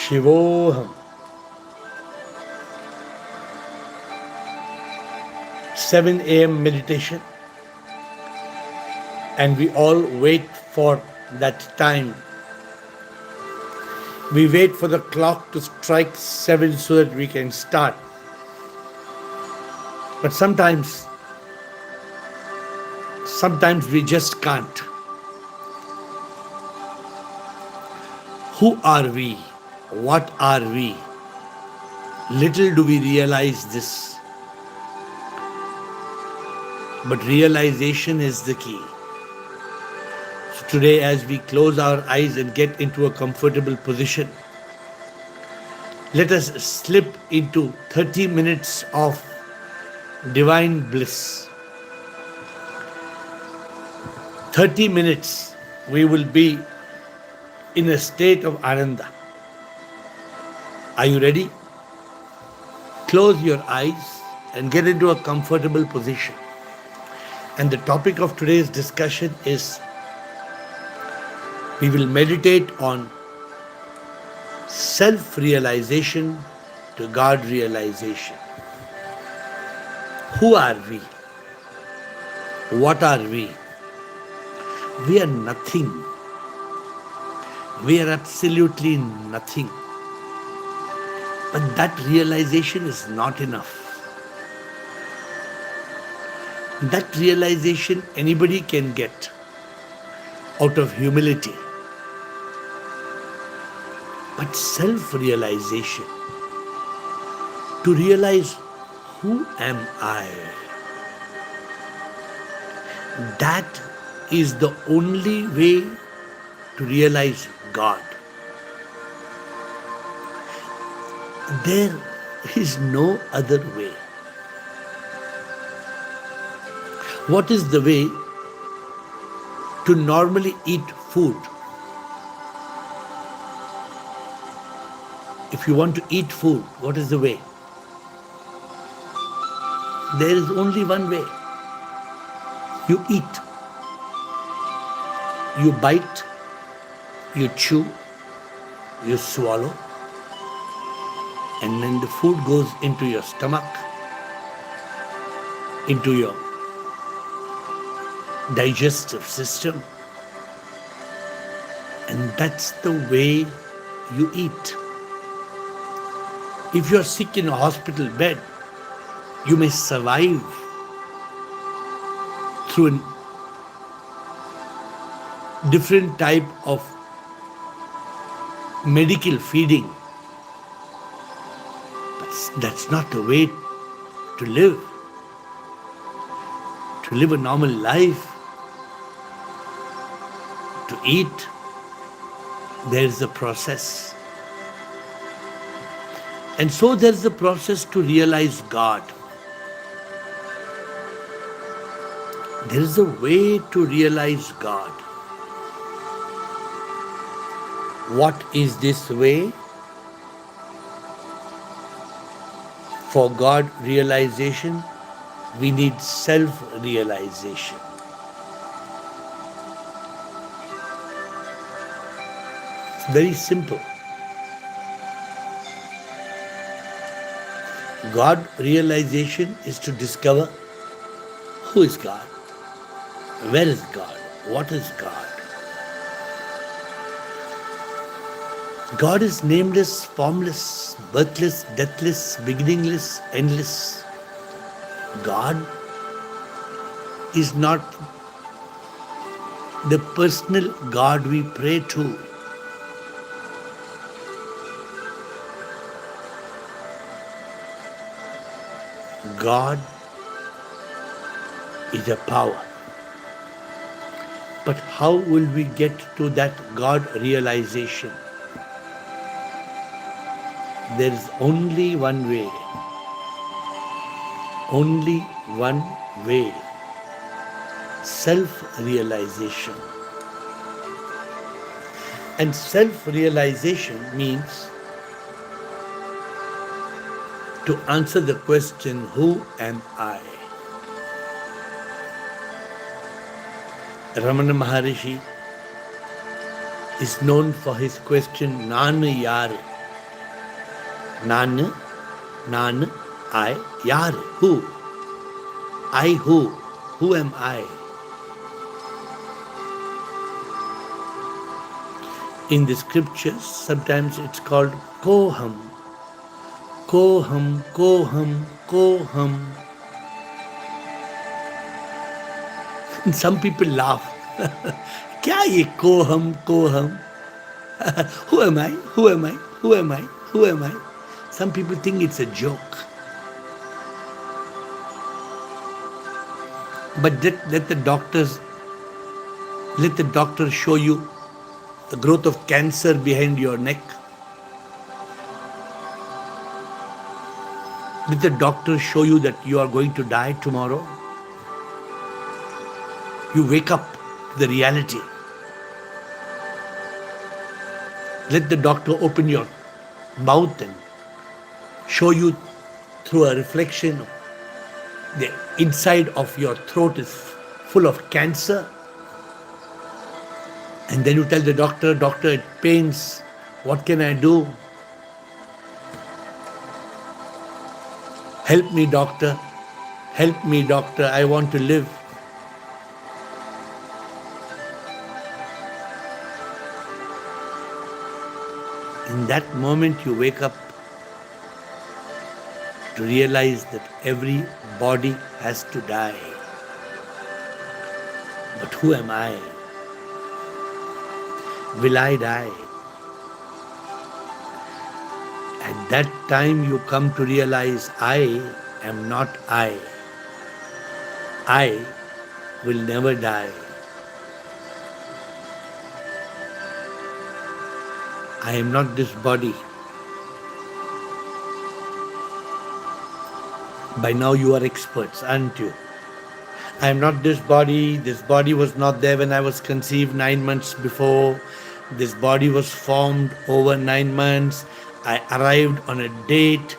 Shivoham. 7 a.m. meditation, and we all wait for that time. We wait for the clock to strike 7 so that we can start. But sometimes we just can't. Who are we? What are we? Little do we realize this. But realization is the key. So today, as we close our eyes and get into a comfortable position, let us slip into 30 minutes of divine bliss. 30 minutes we will be in a state of ananda. Are you ready? Close your eyes and get into a comfortable position. And the topic of today's discussion is, we will meditate on self-realization to God realization. Who are we? What are we? We are nothing. We are absolutely nothing. But that realization is not enough. That realization anybody can get out of humility. But self-realization, to realize who am I, that is the only way to realize God. There is no other way. What is the way to normally eat food? If you want to eat food, what is the way? There is only one way. You eat. You bite, you chew, you swallow, and then the food goes into your stomach, into your digestive system, and that's the way you eat. If you're sick in a hospital bed, you may survive through a different type of medical feeding. But that's not the way to live. To live a normal life, to eat, there is a process. And so there is a process to realize God. There is a way to realize God. What is this way? For God realization, we need self-realization. It's very simple. God realization is to discover who is God, where is God, what is God. God is nameless, formless, birthless, deathless, beginningless, endless. God is not the personal God we pray to. God is a power. But how will we get to that God realization? There is only one way. Only one way. Self-realization. And self-realization means to answer the question, who am I? Ramana Maharishi is known for his question, Nanu Yaru? Nanu, Nanu, I, Yaru, who? I who? Who am I? In the scriptures, sometimes it's called Koham. Koham, Koham, Koham. And some people laugh. Kya ye Koham, Koham? Who am I? Who am I? Who am I? Who am I? Some people think it's a joke. But let the doctors show you the growth of cancer behind your neck. Let the doctor show you that you are going to die tomorrow. You wake up to the reality. Let the doctor open your mouth and show you through a reflection the inside of your throat is full of cancer. And then you tell the doctor, doctor, it pains. What can I do? Help me, doctor. Help me, doctor. I want to live. In that moment, you wake up to realize that every body has to die. But who am I? Will I die? At that time you come to realize I am not I. I will never die. I am not this body. By now you are experts, aren't you? I am not this body. This body was not there when I was conceived 9 months before. This body was formed over 9 months. I arrived on a date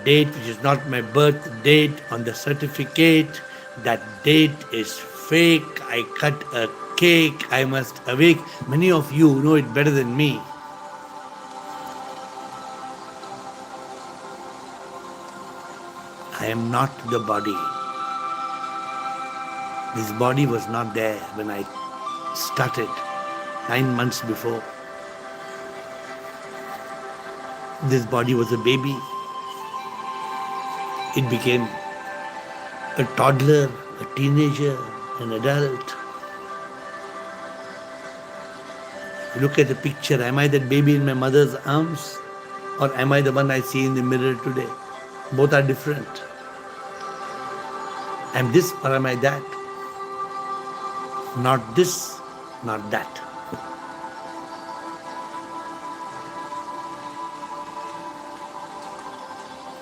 which is not my birth date on the certificate. That date is fake. I cut a cake. I must awake. Many of you know it better than me. I am not the body. This body was not there when I started 9 months before. This body was a baby. It became a toddler, a teenager, an adult. You look at the picture, am I that baby in my mother's arms? Or am I the one I see in the mirror today? Both are different. Am this or am I that? Not this, not that.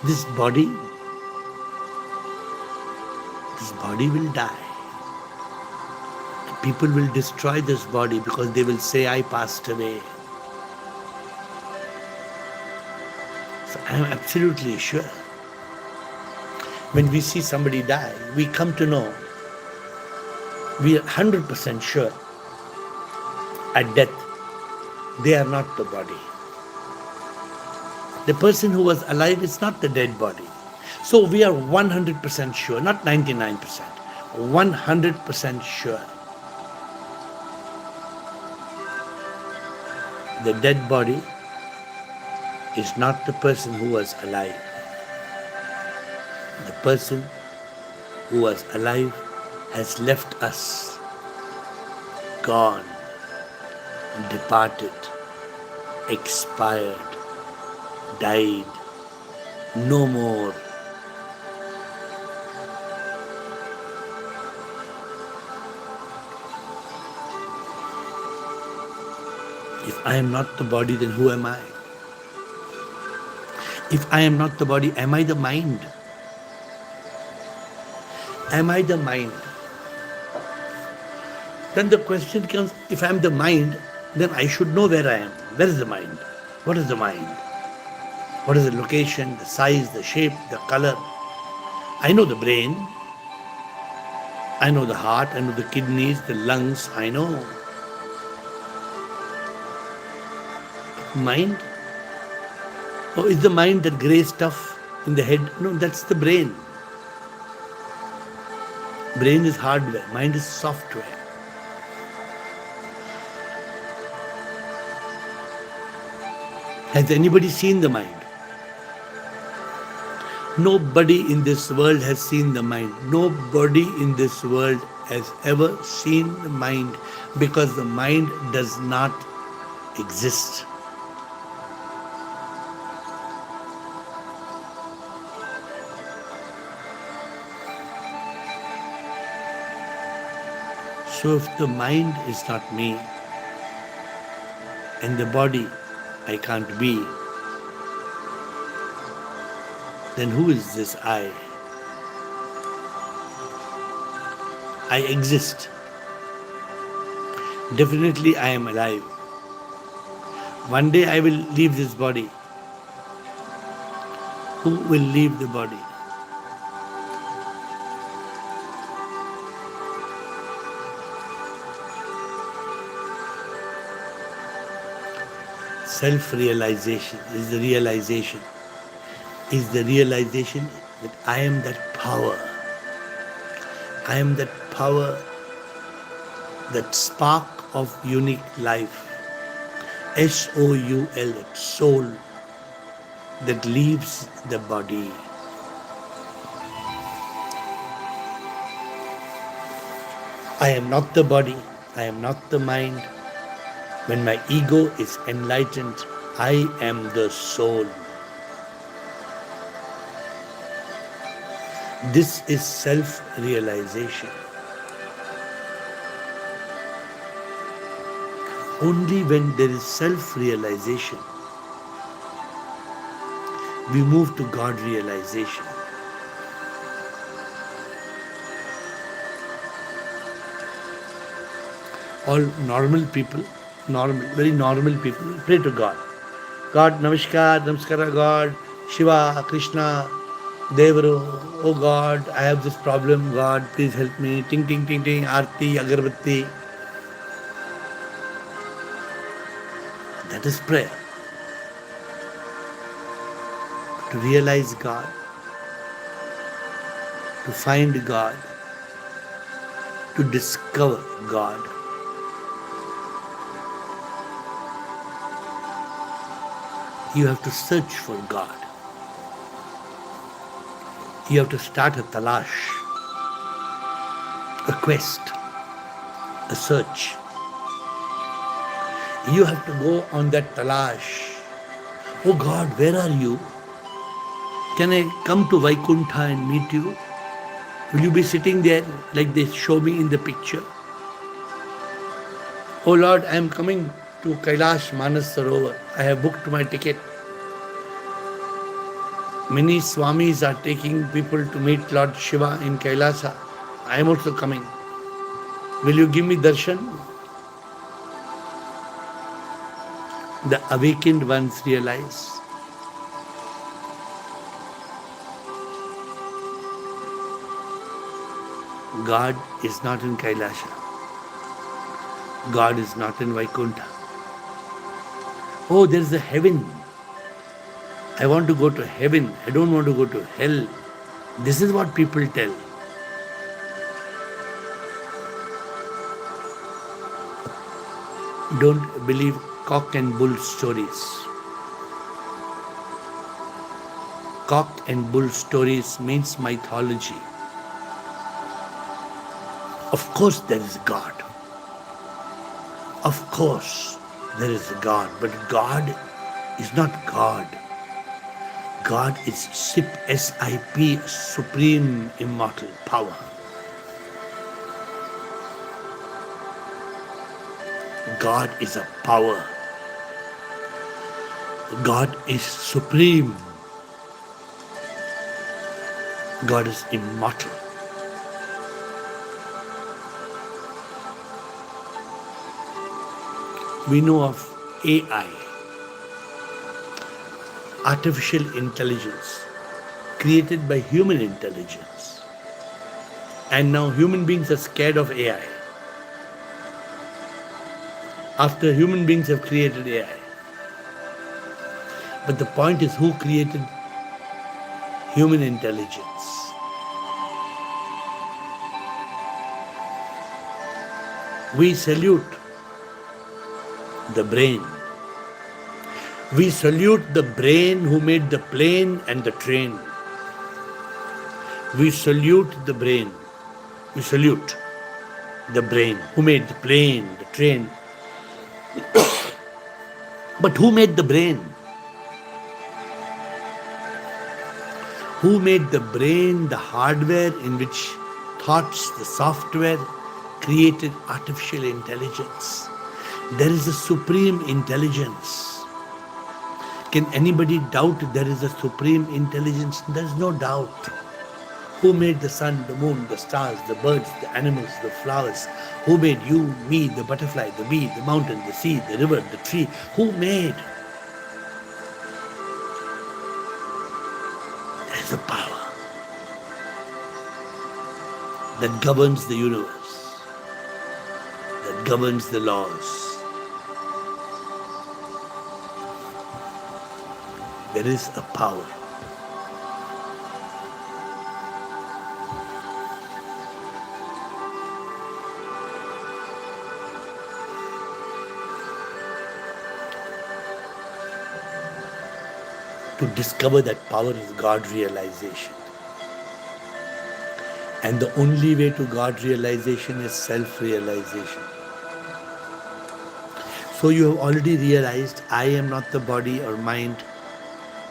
This body will die. People will destroy this body because they will say, I passed away. So I am absolutely sure. When we see somebody die, we come to know, we are 100% sure at death, they are not the body. The person who was alive is not the dead body. So we are 100% sure, not 99%, 100% sure. The dead body is not the person who was alive. The person who was alive has left us, gone, departed, expired, died, no more. If I am not the body, then who am I? If I am not the body, am I the mind? Am I the mind? Then the question comes, if I am the mind, then I should know where I am. Where is the mind? What is the mind? What is the location, the size, the shape, the color? I know the brain. I know the heart. I know the kidneys, the lungs. I know. Mind? Oh, is the mind that grey stuff in the head? No, that's the brain. Brain is hardware, mind is software. Has anybody seen the mind? Nobody in this world has seen the mind. Nobody in this world has ever seen the mind, because the mind does not exist. So if the mind is not me and the body I can't be, then who is this I? I exist. Definitely I am alive. One day I will leave this body. Who will leave the body? Self-realization is the realization. Is the realization that I am that power. I am that power, that spark of unique life. S-O-U-L, that soul that leaves the body. I am not the body, I am not the mind. When my ego is enlightened, I am the soul. This is self-realization. Only when there is self-realization, we move to God realization. All normal people, very normal people, pray to God. God, Namaskar, Namaskara God, Shiva, Krishna, Devaro, oh God, I have this problem, God, please help me. Ting, ting, ting, ting, Aarti, Agarbatti. That is prayer. To realize God, to find God, to discover God. You have to search for God. You have to start a talash, a quest, a search. You have to go on that talash. Oh God, where are you? Can I come to Vaikuntha and meet you? Will you be sitting there like they show me in the picture? Oh Lord, I am coming to Kailash Manas Sarovar. I have booked my ticket. Many Swamis are taking people to meet Lord Shiva in Kailasa. I am also coming. Will you give me darshan? The awakened ones realize God is not in Kailasha. God is not in Vaikuntha. Oh, there is a heaven. I want to go to heaven. I don't want to go to hell. This is what people tell. Don't believe cock and bull stories. Cock and bull stories means mythology. Of course there is God. Of course there is God. But God is not God. God is SIP, Supreme Immortal Power. God is a power. God is supreme. God is immortal. We know of AI, artificial intelligence, created by human intelligence. And now human beings are scared of AI. After human beings have created AI. But the point is, who created human intelligence? We salute the brain. We salute the brain who made the plane and the train. We salute the brain. We salute the brain who made the plane, the train. But who made the brain? Who made the brain, the hardware in which thoughts, the software, created artificial intelligence? There is a supreme intelligence. Can anybody doubt there is a supreme intelligence? There is no doubt. Who made the sun, the moon, the stars, the birds, the animals, the flowers? Who made you, me, the butterfly, the bee, the mountain, the sea, the river, the tree? Who made? There is a power that governs the universe, that governs the laws. There is a power. To discover that power is God realization. And the only way to God realization is self-realization. So you have already realized, I am not the body or mind.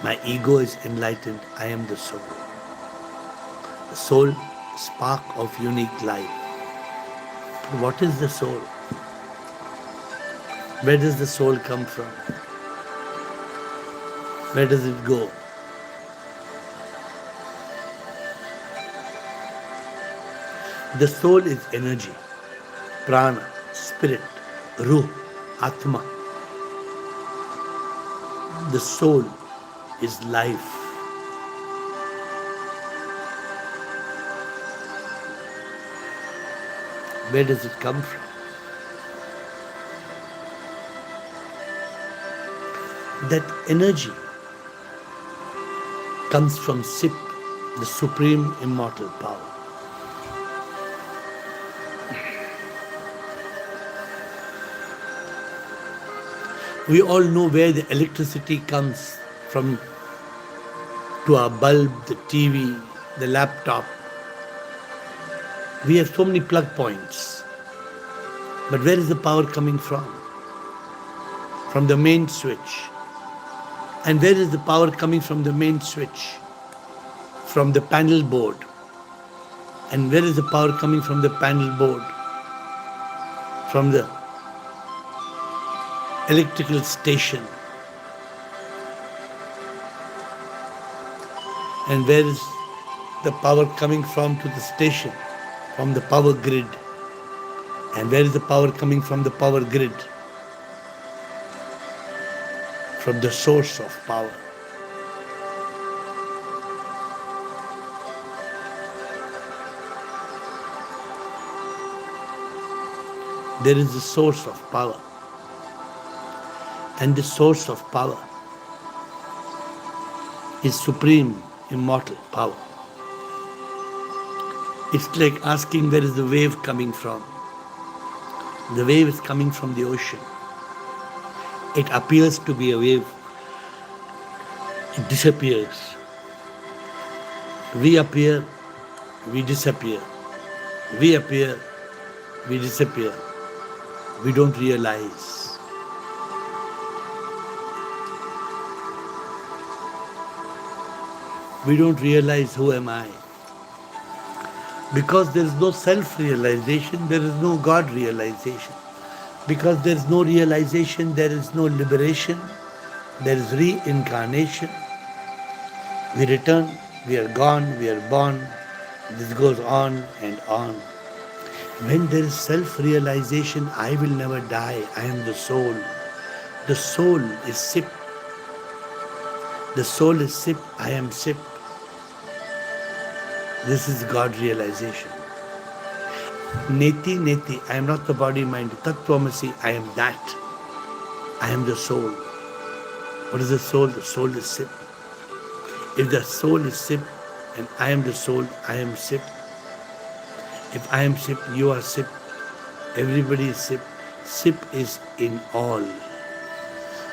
My ego is enlightened. I am the soul. The soul, spark of unique life. What is the soul? Where does the soul come from? Where does it go? The soul is energy, prana, spirit, ruh, atma. The soul is life. Where does it come from? That energy comes from Sip, the supreme immortal power. We all know where the electricity comes from to our bulb, the TV, the laptop. We have so many plug points. But where is the power coming from? From the main switch. And where is the power coming from the main switch? From the panel board. And where is the power coming from the panel board? From the electrical station. And where is the power coming from to the station? From the power grid. And where is the power coming from the power grid? From the source of power. There is a source of power. And the source of power is supreme, immortal power. It's like asking where is the wave coming from. The wave is coming from the ocean. It appears to be a wave. It disappears. We appear, we disappear. We appear, we disappear. We don't realize. We don't realize who am I. Because there is no self-realization, there is no God realization. Because there is no realization, there is no liberation, there is reincarnation. We return, we are gone, we are born. This goes on and on. When there is self-realization, I will never die, I am the soul. The soul is Sip. The soul is Sip, I am Sip. This is God realization. Neti, neti, I am not the body, mind. Tattvamasi, I am that. I am the soul. What is the soul? The soul is sip. If the soul is sip and I am the soul, I am sip. If I am sip, you are sip. Everybody is sip. Sip is in all.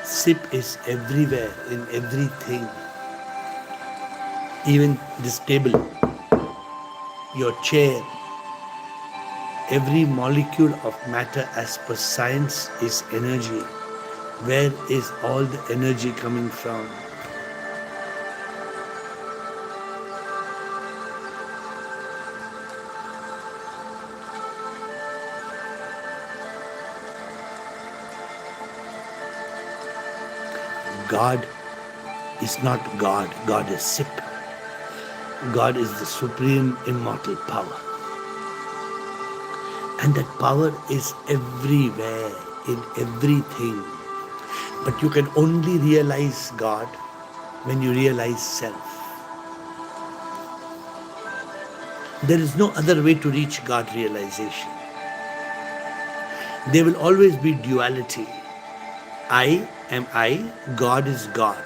Sip is everywhere, in everything. Even this table, your chair, every molecule of matter as per science is energy. Where is all the energy coming from? God is not God. God is sip. God is the supreme immortal power. And that power is everywhere, in everything. But you can only realize God when you realize self. There is no other way to reach God realization. There will always be duality. I am I, God is God.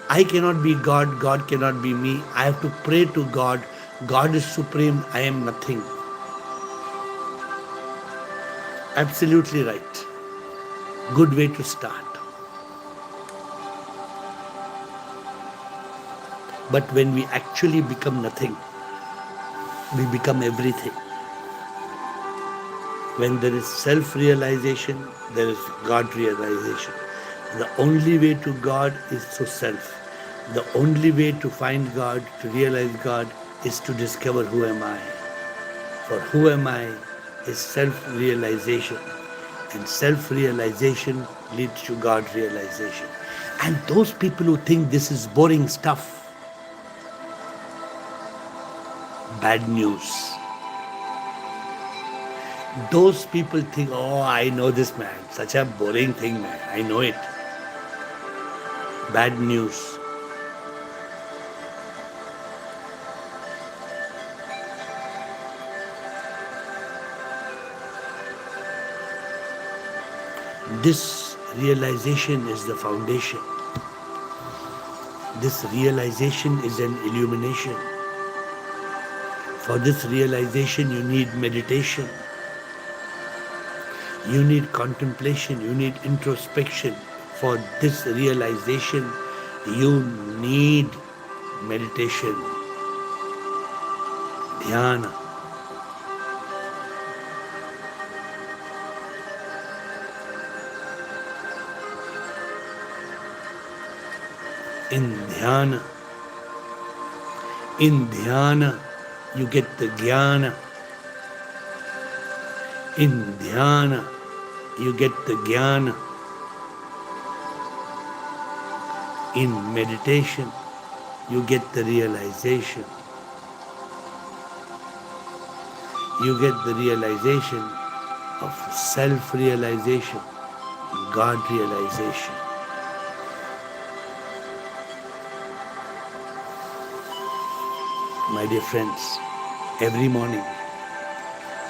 I cannot be God, God cannot be me. I have to pray to God. God is supreme, I am nothing. Absolutely right. Good way to start. But when we actually become nothing, we become everything. When there is self-realization, there is God realization. The only way to God is through self. The only way to find God, to realize God, is to discover who am I. For who am I is self-realization. And self-realization leads to God realization. And those people who think this is boring stuff, bad news. Those people think, oh, I know this man. Such a boring thing, man. I know it. Bad news. This realization is the foundation. This realization is an illumination. For this realization, you need meditation. You need contemplation. You need introspection. For this realization, you need meditation, dhyana. In dhyana, you get the jnana. In dhyana, you get the jnana. In meditation, you get the realization. You get the realization of self-realization, God realization. My dear friends, every morning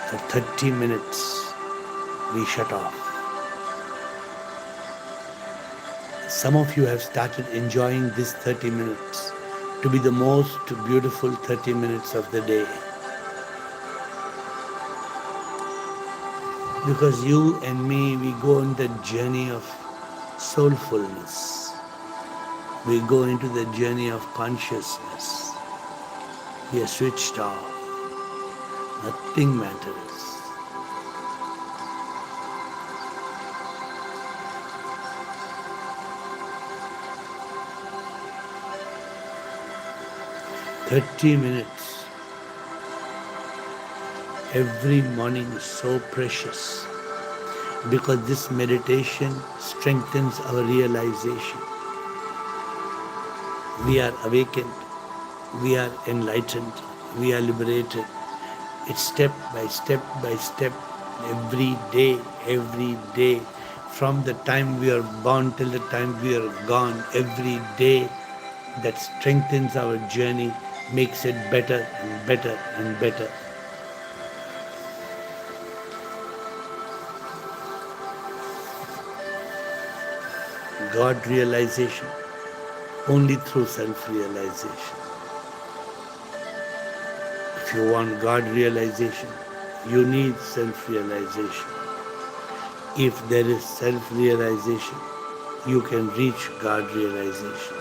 for 30 minutes we shut off. Some of you have started enjoying this 30 minutes to be the most beautiful 30 minutes of the day. Because you and me, we go on the journey of soulfulness. We go into the journey of consciousness. We are switched off. Nothing matters. "30 minutes every morning is so precious because this meditation strengthens our realization. We are awakened. We are enlightened, we are liberated. It's step by step by step, every day, from the time we are born till the time we are gone, every day that strengthens our journey, makes it better and better and better. God realization only through self-realization. If you want God realization, you need self-realization. If there is self-realization, you can reach God realization.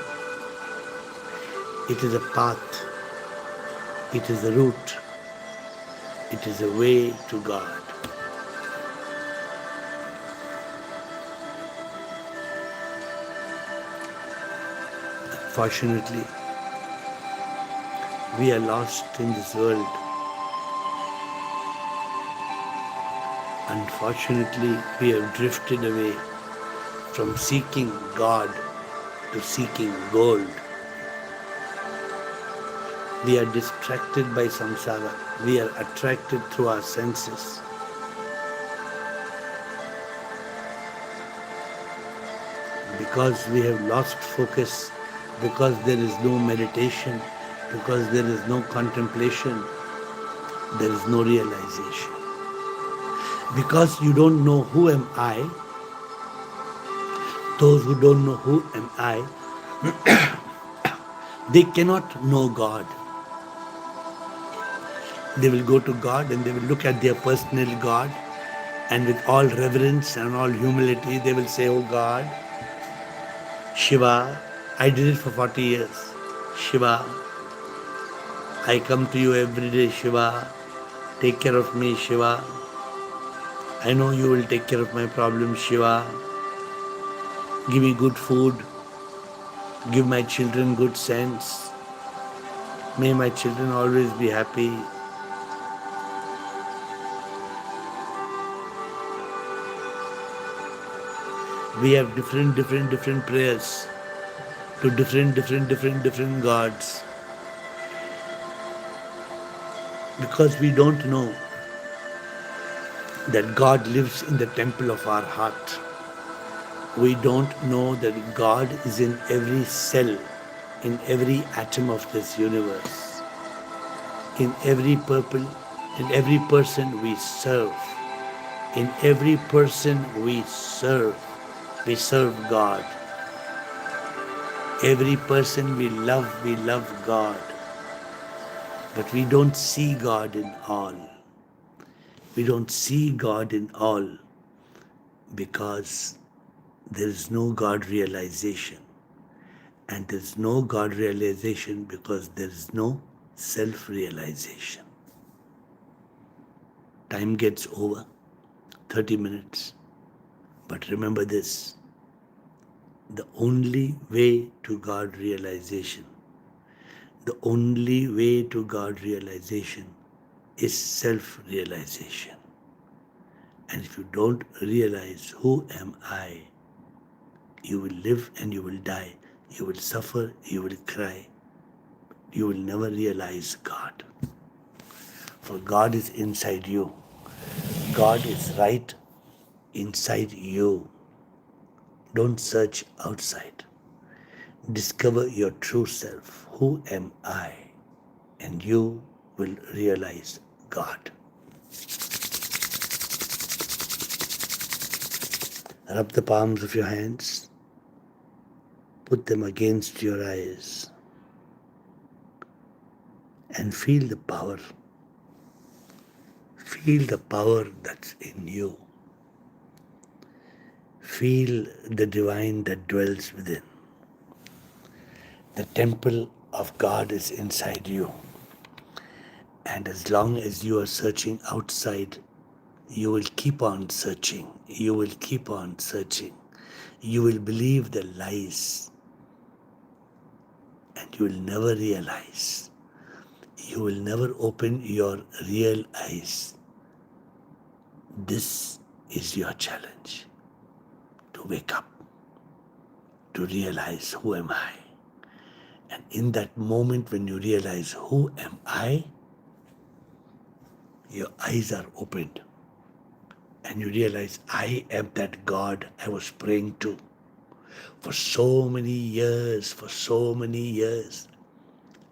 It is a path, it is a route, it is a way to God. Unfortunately, we are lost in this world. Unfortunately, we have drifted away from seeking God to seeking gold. We are distracted by samsara. We are attracted through our senses. Because we have lost focus, because there is no meditation, because there is no contemplation, there is no realization. Because you don't know who am I, those who don't know who am I, they cannot know God. They will go to God and they will look at their personal God, and with all reverence and all humility, they will say, "Oh God, Shiva, I did it for 40 years. Shiva, I come to you every day, Shiva. Take care of me, Shiva. I know you will take care of my problems, Shiva. Give me good food. Give my children good sense. May my children always be happy." We have different prayers to different gods, because we don't know that God lives in the temple of our heart. We don't know that God is in every cell, in every atom of this universe, in every purple, in every person we serve. In every person we serve God. Every person we love God. But we don't see God in all. We don't see God in all because there is no God realization. And there is no God realization because there is no self-realization. Time gets over, 30 minutes. But remember this, the only way to God realization, the only way to God realization is self-realization. And if you don't realize who am I, you will live and you will die. You will suffer, you will cry. You will never realize God. For God is inside you. God is right inside you. Don't search outside. Discover your true self. Who am I? And you will realize God. Rub the palms of your hands. Put them against your eyes. And feel the power. Feel the power that's in you. Feel the divine that dwells within. The temple of God is inside you. And as long as you are searching outside, you will keep on searching. You will keep on searching. You will believe the lies. And you will never realize. You will never open your real eyes. This is your challenge. To wake up. To realize who am I. And in that moment when you realize who am I, your eyes are opened. And you realize I am that God I was praying to. For so many years,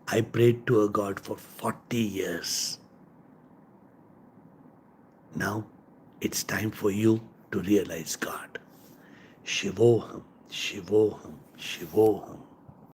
I prayed to a God for 40 years. Now, it's time for you to realize God. Shivoham, Shivoham, Shivoham.